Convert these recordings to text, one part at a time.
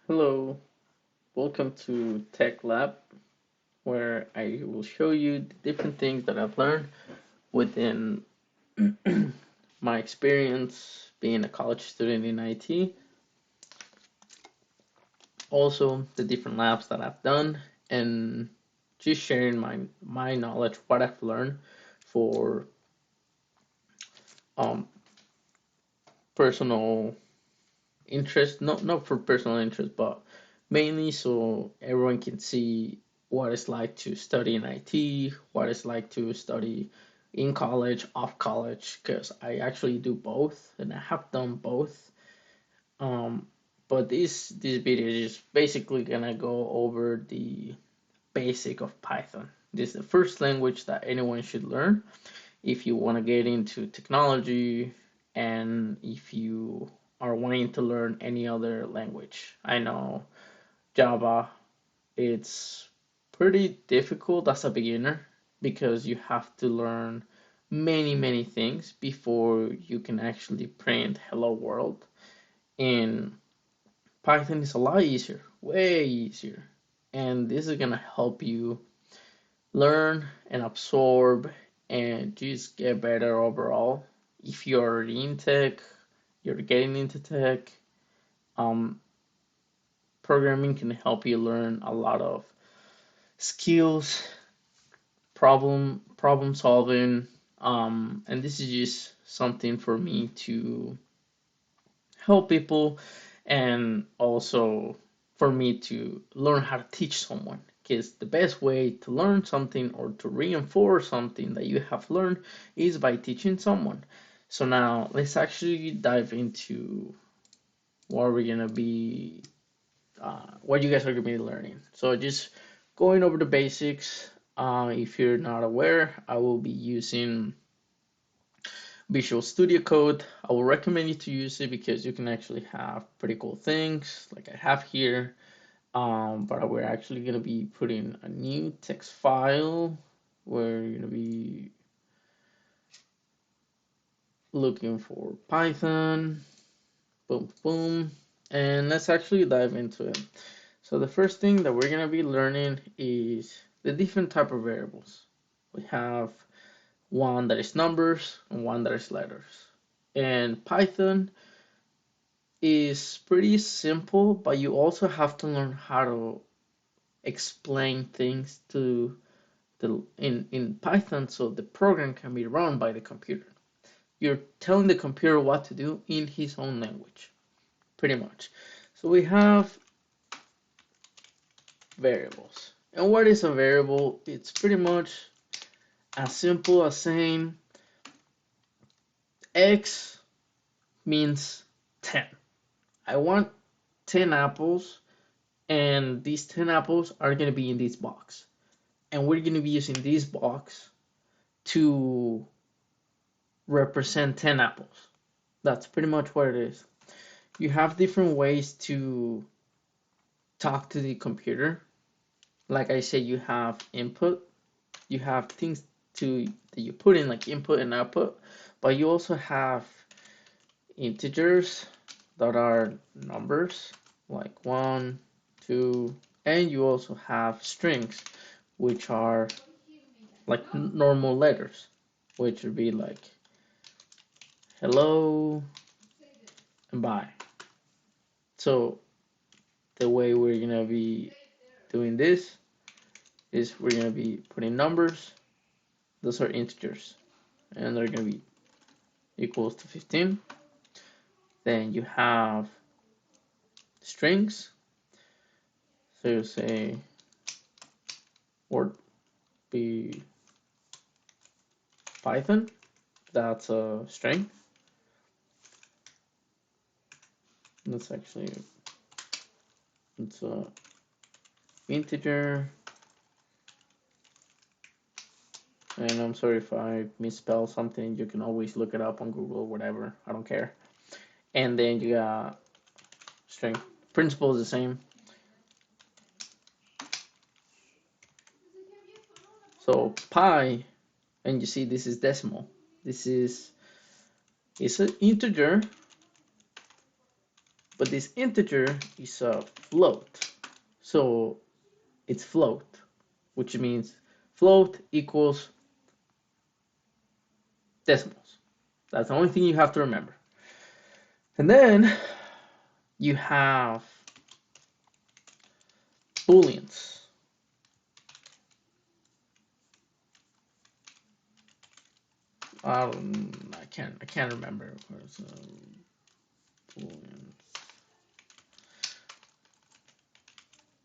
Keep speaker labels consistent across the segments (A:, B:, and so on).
A: Hello, welcome to TechLab, where I will show you the different things that I've learned within my experience being a college student in IT. Also, the different labs that I've done, and just sharing my knowledge, what I've learned for um personal interest, not for personal interest, but mainly so everyone can see what it's like to study in IT, what it's like to study in college, off college, because I actually do both and I have done both. Um, but this video is just basically gonna go over the basic of Python. This is the first language that anyone should learn if you want to get into technology and if you are wanting to learn any other language. I know Java, it's pretty difficult as a beginner because you have to learn many things before you can actually print hello world. And Python is a lot easier, way easier. And this is going to help you learn and absorb and just get better overall. If you're in tech, you're getting into tech, um, programming can help you learn a lot of skills, problem solving, and this is just something for me to help people and also for me to learn how to teach someone because the best way to learn something or to reinforce something that you have learned is by teaching someone. So now let's actually dive into what we're gonna be what you guys are gonna be learning. So just going over the basics. If you're not aware, I will be using Visual Studio Code. I will recommend you to use it because you can actually have pretty cool things like I have here. But we're actually gonna be putting a new text file. We're gonna be looking for Python. Boom, boom, and let's actually dive into it. So the first thing that we're gonna be learning is the different type of variables. We have one that is numbers and one that is letters. And Python is pretty simple, but you also have to learn how to explain things to the in Python so the program can be run by the computer. You're telling the computer what to do in his own language, pretty much. So we have variables. And what is a variable? It's pretty much as simple as saying X means 10. I want 10 apples, and these 10 apples are going to be in this box. And we're going to be using this box to represent 10 apples. That's pretty much what it is. You have different ways to talk to the computer. Like I said, you have input, you have things to that you put in like input and output, but you also have integers that are numbers like 1, 2, and you also have strings which are like normal letters, which would be like hello and bye. So the way we're gonna be doing this is we're gonna be putting numbers, those are integers, and they're gonna be equals to 15. Then you have strings, so you say word be Python, that's a string. That's actually it's a integer, and I'm sorry if I misspell something. You can always look it up on Google or whatever. I don't care. And then you got string. Principle is the same. So pi, and you see this is decimal. This is it's an integer, but this integer is a float. So it's float, which means float equals decimals. That's the only thing you have to remember. And then you have booleans. I can't remember. Booleans.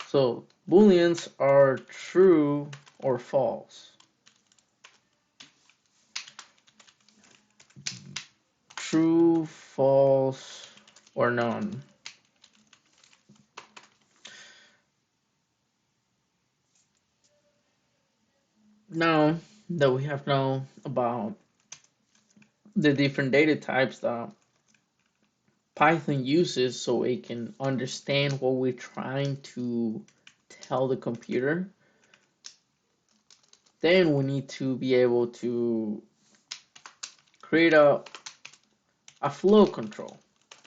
A: So booleans are true or false. True, false, or none. Now that we have known about the different data types that Python uses so it can understand what we're trying to tell the computer, then we need to be able to create a flow control,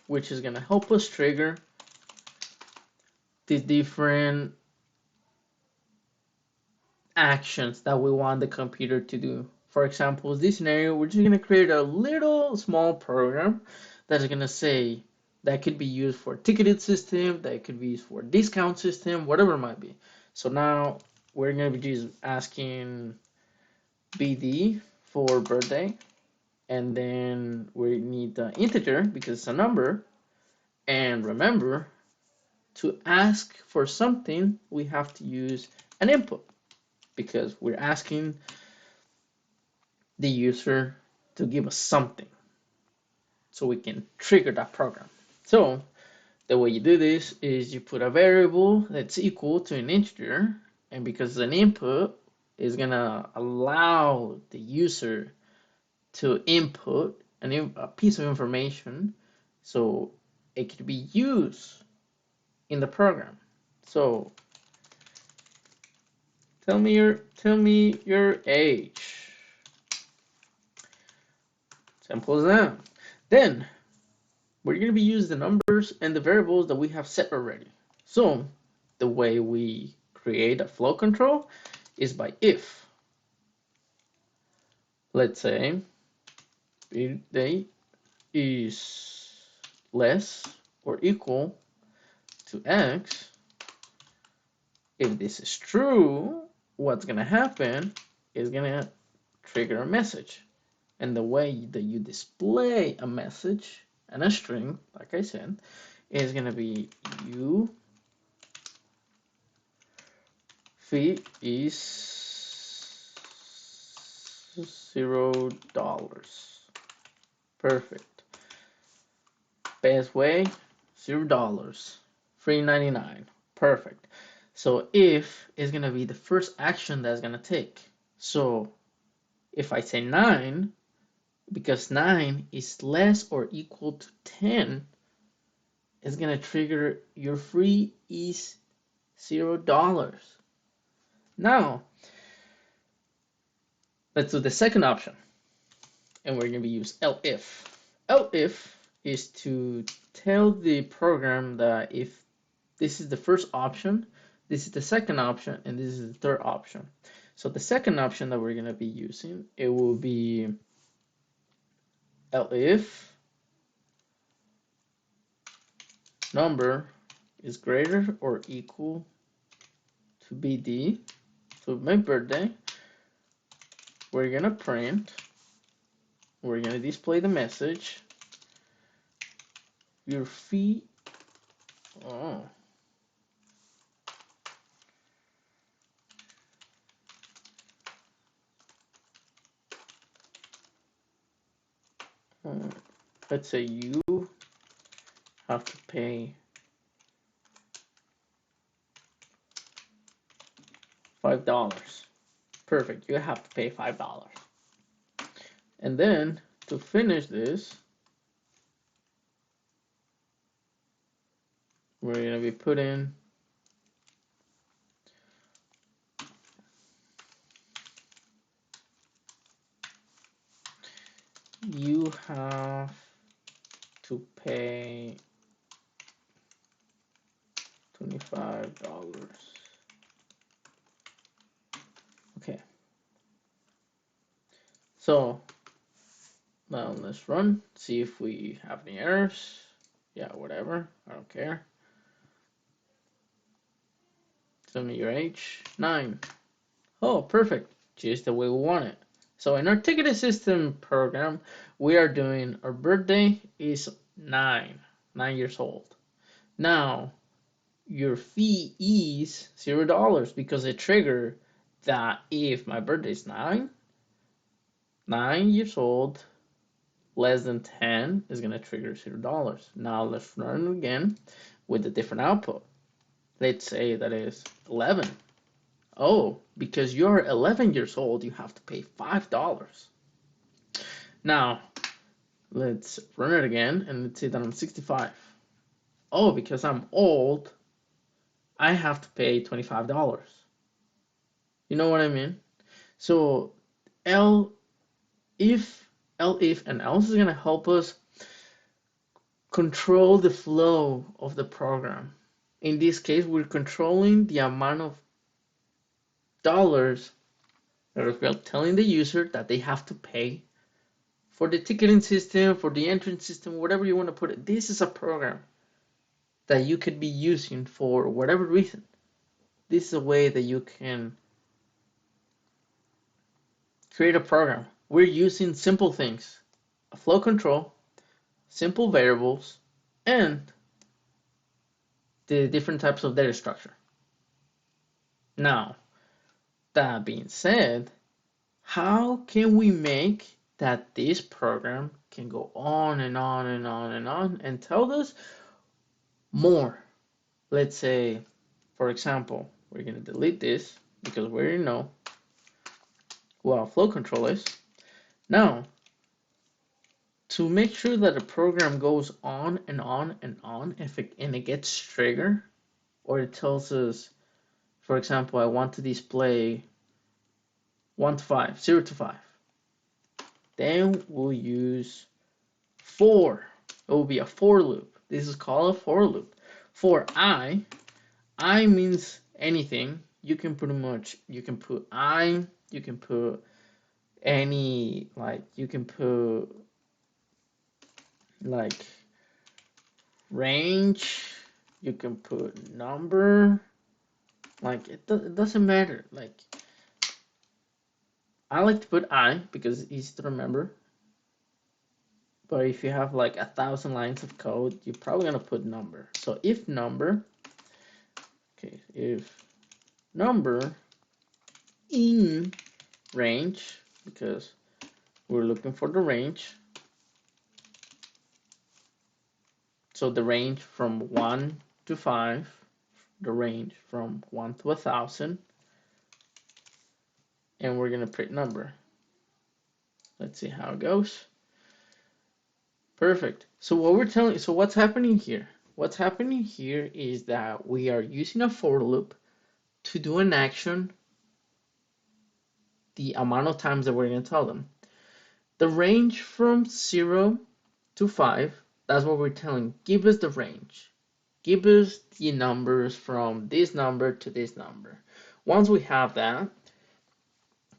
A: which is going to help us trigger the different actions that we want the computer to do. For example, in this scenario, we're just going to create a little small program that is going to say that could be used for ticketed system, that could be used for discount system, whatever it might be. So now we're going to be just asking BD for birthday, and then we need the integer because it's a number. And remember, to ask for something, we have to use an input because we're asking the user to give us something so we can trigger that program. So the way you do this is you put a variable that's equal to an integer, and because an input is gonna allow the user to input a piece of information so it could be used in the program. So tell me your age. Simple as that. Then we're going to be using the numbers and the variables that we have set already. So the way we create a flow control is by if. Let's say birthday is less or equal to x. If this is true, what's going to happen is going to trigger a message. And the way that you display a message and a string, like I said, is going to be u fee is $0. Perfect. Best way, $0. $3.99. Perfect. So if is going to be the first action that's going to take. So if I say 9, because 9 is less or equal to 10, it's going to trigger your free is $0. Now, let's do the second option. And we're going to use elif. Elif is to tell the program that if this is the first option, this is the second option, and this is the third option. So the second option that we're going to be using, it will be elif number is greater or equal to BD. So my birthday, we're going to print, we're going to display the message, your fee, let's say you have to pay $5. Perfect, you have to pay $5. And then to finish this, we're going to be putting you have to pay $25. Okay. So now let's run, see if we have any errors. Yeah, whatever, I don't care. Tell me your age. 9. Oh, perfect. Just the way we want it. So in our ticketing system program, we are doing our birthday is 9 years old. Now, your fee is $0 because it triggered that if my birthday is 9 years old, less than 10 is going to trigger $0. Now let's run it again with a different output. Let's say that is 11. Oh, because you're 11 years old, you have to pay $5. Now, let's run it again and let's say that I'm 65. Oh, because I'm old, I have to pay $25. You know what I mean? So L if and else is going to help us control the flow of the program. In this case, we're controlling the amount of dollars that we're telling the user that they have to pay for the ticketing system, for the entrance system, whatever you want to put it. This is a program that you could be using for whatever reason. This is a way that you can create a program. We're using simple things, a flow control, simple variables, and the different types of data structure. Now, that being said, how can we make that this program can go on and on and on and on and tell us more? Let's say, for example, we're going to delete this because we already know what flow control is. Now, to make sure that the program goes on and on and on, and it gets triggered, or it tells us, for example, I want to display 1 to 5, 0 to 5. Then we'll use for. It will be a for loop. This is called a for loop. For I means anything. You can pretty much, you can put you can put any, like, you can put like range, you can put number, like it doesn't matter. Like, I like to put I because it's easy to remember. But if you have like 1,000 lines of code, you're probably gonna put number. So if number, okay, if number in range, because we're looking for the range. So the range from 1 to 5, the range from 1 to 1,000, and we're gonna print number. Let's see how it goes. Perfect. So what's happening here? What's happening here is that we are using a for loop to do an action the amount of times that we're going to tell them. The range from 0 to 5, that's what we're telling. Give us the range. Give us the numbers from this number to this number. Once we have that,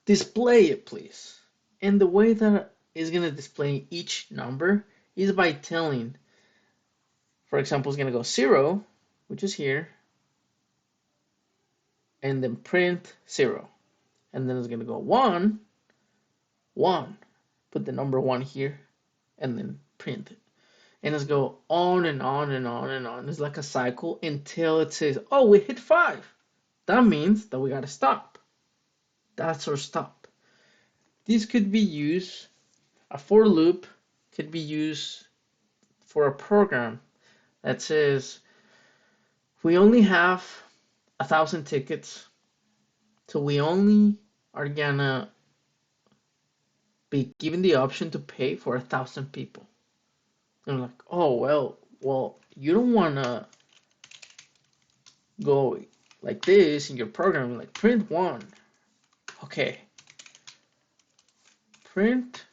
A: display it, please. And the way that it's going to display each number is by telling, for example, it's going to go 0, which is here, and then print 0. And then it's going to go 1, 1. Put the number 1 here, and then print it. And it's go on and on and on and on. It's like a cycle until it says, oh, we hit 5. That means that we got to stop. That's our stop. This could be used, a for loop could be used for a program that says we only have 1,000 tickets, so we only are gonna be given the option to pay for 1,000 people. And I'm like, oh, well, you don't wanna go like this in your program, like print 1. Okay. Print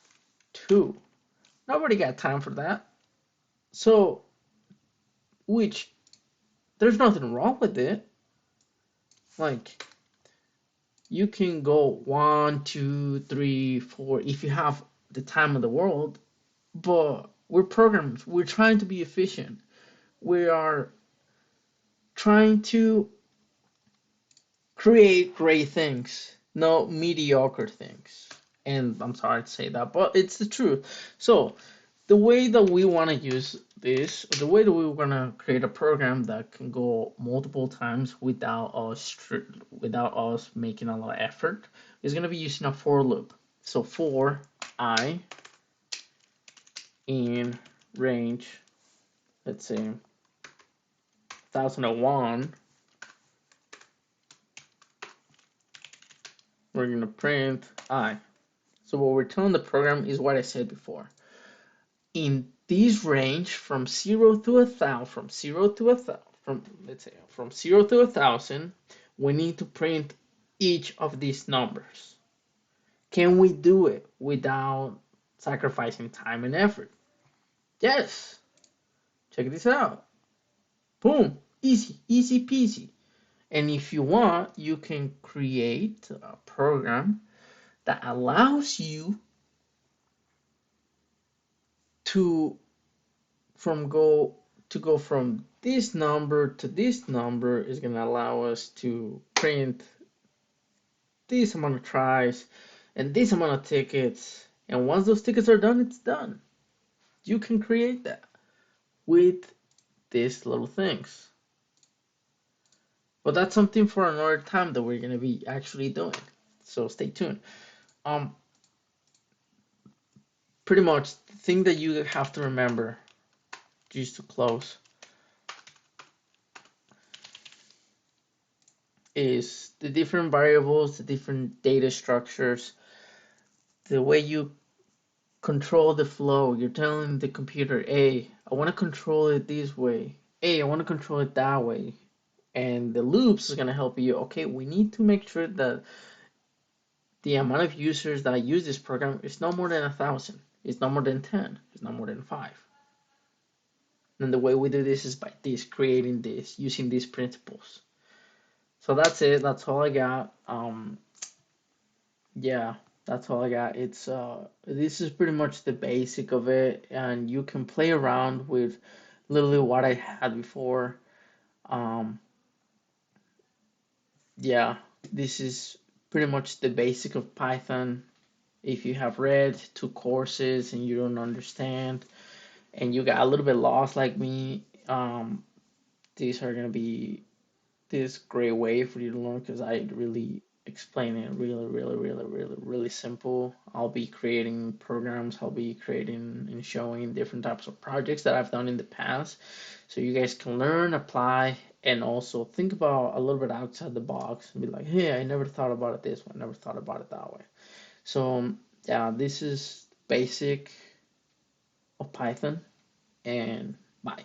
A: 2. Nobody got time for that. So, which There's nothing wrong with it. Like, you can go 1, 2, 3, 4 if you have the time of the world, but we're programmers. We're trying to be efficient. We are trying to create great things, not mediocre things. And I'm sorry to say that, but it's the truth. So, the way that we want to use this, the way that we want to create a program that can go multiple times without us making a lot of effort, is going to be using a for loop. So for I in range, let's say 1001, we're going to print I. So what we're telling the program is what I said before. In this range from 0 to 1,000, from 0 to 1,000, from let's say from 0 to 1,000, we need to print each of these numbers. Can we do it without sacrificing time and effort? Yes. Check this out. Boom. Easy, easy peasy. And if you want, you can create a program that allows you to from go to go from this number to this number is going to allow us to print this amount of tries and this amount of tickets. And once those tickets are done, it's done. You can create that with these little things. But that's something for another time that we're going to be actually doing. So stay tuned. Um, Pretty much the thing that you have to remember, just to close, is the different variables, the different data structures, the way you control the flow. You're telling the computer, hey, I want to control it this way. Hey, I want to control it that way. And the loops is going to help you. Okay, we need to make sure that the amount of users that use this program is not more than 1,000. It's not more than 10. It's not more than 5. And the way we do this is by this, creating this, using these principles. So that's it. That's all I got. Yeah, that's all I got. It's this is pretty much the basic of it, and you can play around with literally what I had before. Um, yeah, this is pretty much the basic of Python. If you have read 2 courses and you don't understand, and you got a little bit lost like me, these are gonna be this great way for you to learn because I really explain it really simple. I'll be creating programs, I'll be creating and showing different types of projects that I've done in the past so you guys can learn, apply, and also think about a little bit outside the box and be like, hey, I never thought about it this way, I never thought about it that way. So yeah, this is basic of Python, and bye.